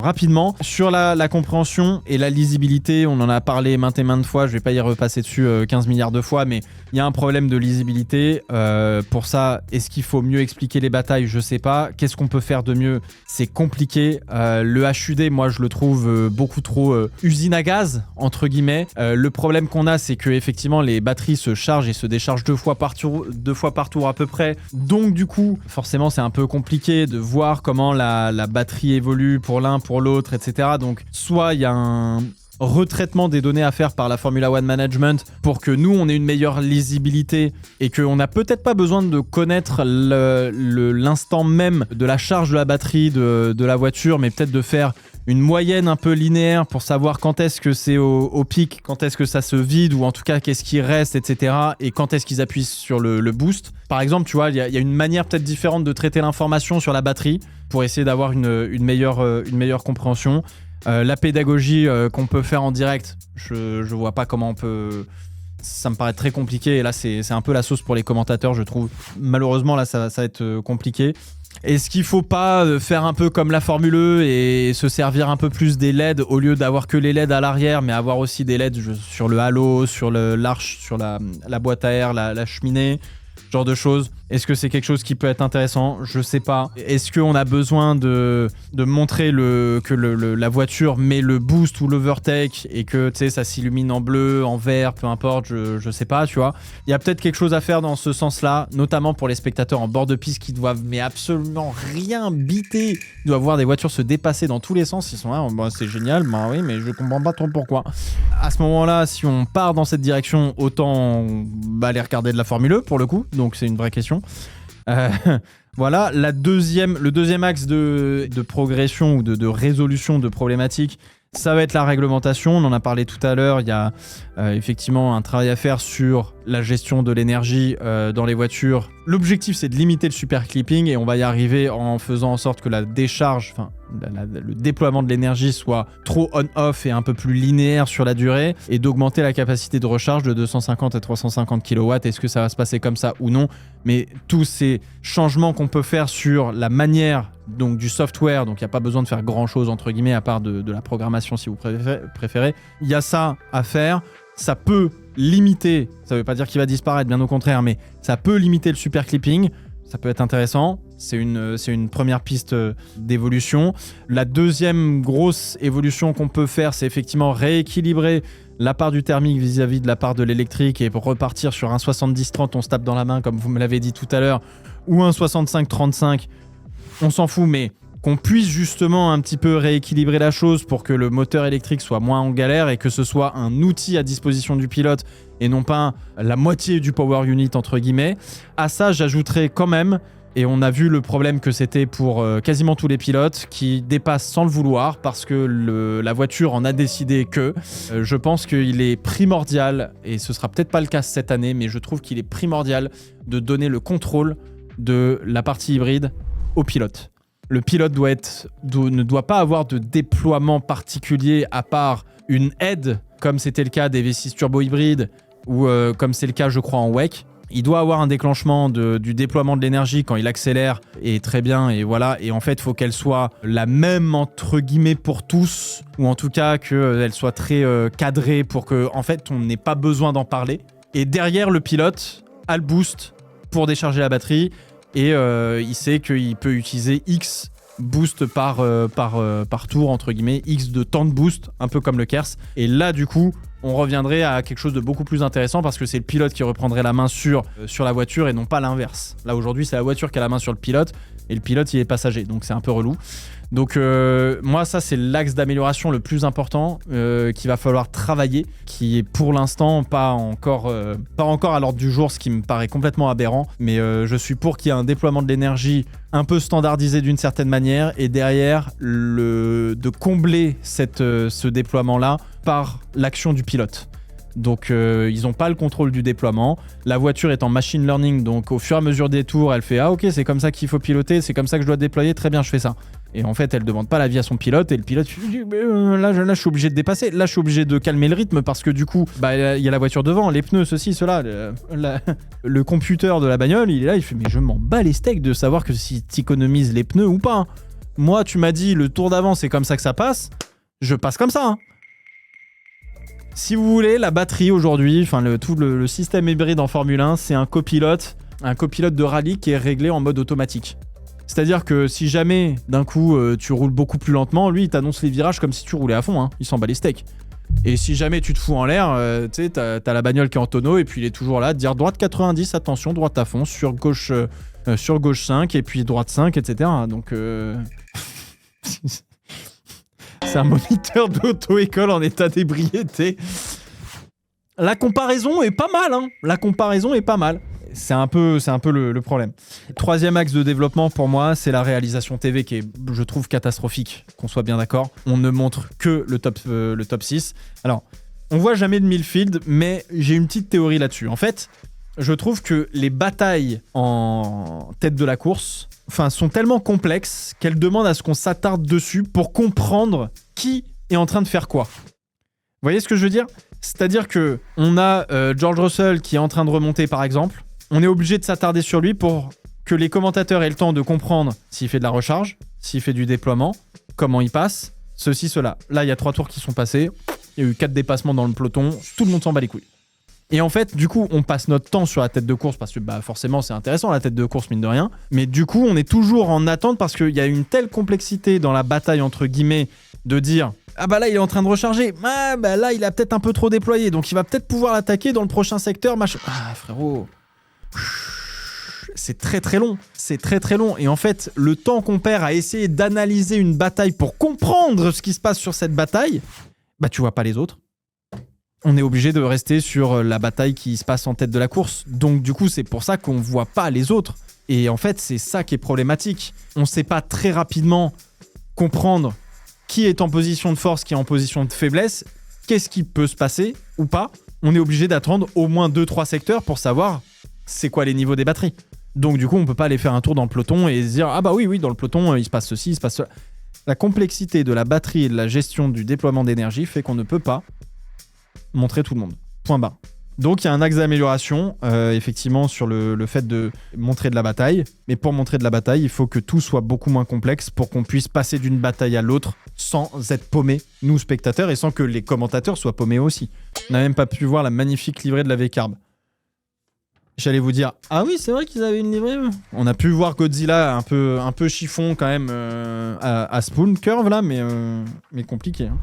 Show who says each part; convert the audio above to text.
Speaker 1: Rapidement, sur la compréhension et la lisibilité, on en a parlé maintes et maintes fois, je vais pas y repasser dessus 15 milliards de fois, mais il y a un problème de lisibilité. Pour ça, est-ce qu'il faut mieux expliquer les batailles? Je sais pas. Qu'est-ce qu'on peut faire de mieux? C'est compliqué. Le HUD, moi, je le trouve beaucoup trop usine à gaz, entre guillemets. Le problème qu'on a, c'est que effectivement, les batteries se chargent et se déchargent deux fois par tour à peu près. Donc, du coup, forcément, c'est un peu compliqué de voir comment la batterie évolue pour l'un, pour l'autre, etc. Donc, soit il y a un retraitement des données à faire par la Formula One Management pour que nous, on ait une meilleure lisibilité et qu'on n'a peut-être pas besoin de connaître l'instant même de la charge de la batterie de la voiture, mais peut-être de faire une moyenne un peu linéaire pour savoir quand est-ce que c'est au pic, quand est-ce que ça se vide, ou en tout cas qu'est-ce qui reste, etc. Et quand est-ce qu'ils appuient sur le boost. Par exemple, tu vois, il y a une manière peut-être différente de traiter l'information sur la batterie pour essayer d'avoir une meilleure compréhension. La pédagogie qu'on peut faire en direct, je vois pas comment on peut... Ça me paraît très compliqué, et là c'est un peu la sauce pour les commentateurs, je trouve. Malheureusement, là ça va être compliqué. Est-ce qu'il faut pas faire un peu comme la Formule E et se servir un peu plus des LED au lieu d'avoir que les LED à l'arrière, mais avoir aussi des LED sur le halo, sur l'arche, sur la boîte à air, la cheminée, ce genre de choses? Est-ce que c'est quelque chose qui peut être intéressant? Je sais pas. Est-ce qu'on a besoin de montrer que la voiture met le boost ou l'overtake et que ça s'illumine en bleu, en vert, peu importe, je sais pas, tu vois. Il y a peut-être quelque chose à faire dans ce sens-là, notamment pour les spectateurs en bord de piste qui doivent mais absolument rien biter. Ils doivent voir des voitures se dépasser dans tous les sens. Ils sont là, bah, c'est génial, bah oui, mais je comprends pas trop pourquoi. À ce moment-là, si on part dans cette direction, autant aller regarder de la Formule E pour le coup, donc c'est une vraie question. Voilà, le deuxième axe de progression ou de résolution de problématiques, ça va être la réglementation. On en a parlé tout à l'heure. Il y a effectivement un travail à faire sur la gestion de l'énergie dans les voitures. L'objectif, c'est de limiter le super clipping et on va y arriver en faisant en sorte que la décharge, le déploiement de l'énergie soit trop on-off et un peu plus linéaire sur la durée, et d'augmenter la capacité de recharge de 250 à 350 kW. Est-ce que ça va se passer comme ça ou non? Mais tous ces changements qu'on peut faire sur la manière donc du software, donc il n'y a pas besoin de faire grand chose entre guillemets à part de la programmation si vous préférez. Il y a ça à faire. Ça peut limiter, ça ne veut pas dire qu'il va disparaître, bien au contraire, mais ça peut limiter le super clipping. Ça peut être intéressant. C'est une première piste d'évolution. La deuxième grosse évolution qu'on peut faire, c'est effectivement rééquilibrer la part du thermique vis-à-vis de la part de l'électrique, et pour repartir sur un 70-30, on se tape dans la main, comme vous me l'avez dit tout à l'heure, ou un 65-35, on s'en fout, mais qu'on puisse justement un petit peu rééquilibrer la chose pour que le moteur électrique soit moins en galère et que ce soit un outil à disposition du pilote et non pas la moitié du power unit entre guillemets. À ça, j'ajouterais quand même, et on a vu le problème que c'était pour quasiment tous les pilotes qui dépassent sans le vouloir parce que la voiture en a décidé que. Je pense qu'il est primordial, et ce sera peut-être pas le cas cette année, mais je trouve qu'il est primordial de donner le contrôle de la partie hybride au pilote. Le pilote ne doit pas avoir de déploiement particulier à part une aide, comme c'était le cas des V6 turbo hybrides ou comme c'est le cas, je crois, en WEC. Il doit avoir un déclenchement du déploiement de l'énergie quand il accélère, et très bien, et voilà. Et en fait, il faut qu'elle soit la même, entre guillemets, pour tous, ou en tout cas qu'elle soit très cadrée pour qu'en fait, on n'ait pas besoin d'en parler. Et derrière, le pilote a le boost pour décharger la batterie, et il sait qu'il peut utiliser X boost par tour, entre guillemets, X de temps de boost, un peu comme le KERS. Et là, du coup, on reviendrait à quelque chose de beaucoup plus intéressant parce que c'est le pilote qui reprendrait la main sur la voiture et non pas l'inverse. Là, aujourd'hui, c'est la voiture qui a la main sur le pilote et le pilote, il est passager. Donc, c'est un peu relou. Donc, moi, ça, c'est l'axe d'amélioration le plus important qu'il va falloir travailler, qui est pour l'instant pas encore à l'ordre du jour, ce qui me paraît complètement aberrant. Mais je suis pour qu'il y ait un déploiement de l'énergie un peu standardisé d'une certaine manière, et derrière, de combler ce déploiement-là par l'action du pilote. Donc ils n'ont pas le contrôle du déploiement. La voiture est en machine learning, donc au fur et à mesure des tours, elle fait « Ah ok, c'est comme ça qu'il faut piloter, c'est comme ça que je dois déployer, très bien, je fais ça ». Et en fait, elle ne demande pas l'avis à son pilote, et le pilote dit là, je suis obligé de dépasser, là je suis obligé de calmer le rythme parce que du coup, il y a la voiture devant, les pneus, ceci, cela. Le computer de la bagnole, il est là, il fait « Mais je m'en bats les steaks de savoir que si tu économises les pneus ou pas ». Moi, tu m'as dit, le tour d'avant, c'est comme ça que ça passe. Je passe comme ça. Hein. Si vous voulez, la batterie aujourd'hui, enfin tout le système hybride en Formule 1, c'est un copilote de rallye qui est réglé en mode automatique. C'est-à-dire que si jamais, d'un coup, tu roules beaucoup plus lentement, lui, il t'annonce les virages comme si tu roulais à fond. Hein. Il s'en bat les steaks. Et si jamais tu te fous en l'air, tu sais, t'as la bagnole qui est en tonneau et puis il est toujours là, de dire droite 90, attention, droite à fond, sur gauche 5 et puis droite 5, etc. Donc, c'est un moniteur d'auto-école en état d'ébriété. La comparaison est pas mal, hein. La comparaison est pas mal. C'est un peu le problème. Troisième axe de développement pour moi, c'est la réalisation TV qui est, je trouve, catastrophique, qu'on soit bien d'accord. On ne montre que le top 6. Alors, on voit jamais de Millfield, mais j'ai une petite théorie là-dessus. En fait, je trouve que les batailles en tête de la course sont tellement complexes qu'elles demandent à ce qu'on s'attarde dessus pour comprendre qui est en train de faire quoi. Vous voyez ce que je veux dire ? C'est-à-dire que on a George Russell qui est en train de remonter, par exemple. On est obligé de s'attarder sur lui pour que les commentateurs aient le temps de comprendre s'il fait de la recharge, s'il fait du déploiement, comment il passe, ceci, cela. Là, il y a 3 tours qui sont passés, il y a eu 4 dépassements dans le peloton, tout le monde s'en bat les couilles. Et en fait, du coup, on passe notre temps sur la tête de course parce que forcément, c'est intéressant la tête de course, mine de rien. Mais du coup, on est toujours en attente parce qu'il y a une telle complexité dans la bataille, entre guillemets, de dire « Ah bah là, il est en train de recharger. Ah bah là, il a peut-être un peu trop déployé, donc il va peut-être pouvoir l'attaquer dans le prochain secteur. » Ah, frérot... C'est très très long, c'est très très long. Et en fait, le temps qu'on perd à essayer d'analyser une bataille pour comprendre ce qui se passe sur cette bataille, tu vois pas les autres. On est obligé de rester sur la bataille qui se passe en tête de la course. Donc du coup, c'est pour ça qu'on voit pas les autres. Et en fait, c'est ça qui est problématique. On sait pas très rapidement comprendre qui est en position de force, qui est en position de faiblesse, qu'est-ce qui peut se passer ou pas. On est obligé d'attendre au moins 2-3 secteurs pour savoir c'est quoi les niveaux des batteries. Donc du coup, on peut pas aller faire un tour dans le peloton et se dire « Ah bah oui, dans le peloton, il se passe ceci, il se passe cela ». La complexité de la batterie et de la gestion du déploiement d'énergie fait qu'on ne peut pas montrer tout le monde. Point barre. Donc il y a un axe d'amélioration, effectivement, sur le fait de montrer de la bataille. Mais pour montrer de la bataille, il faut que tout soit beaucoup moins complexe pour qu'on puisse passer d'une bataille à l'autre sans être paumés, nous spectateurs, et sans que les commentateurs soient paumés aussi. On n'a même pas pu voir la magnifique livrée de la V-Carb. J'allais vous dire, ah oui, c'est vrai qu'ils avaient une livrée. On a pu voir Godzilla un peu chiffon quand même à Spoon Curve là, mais compliqué. Hein.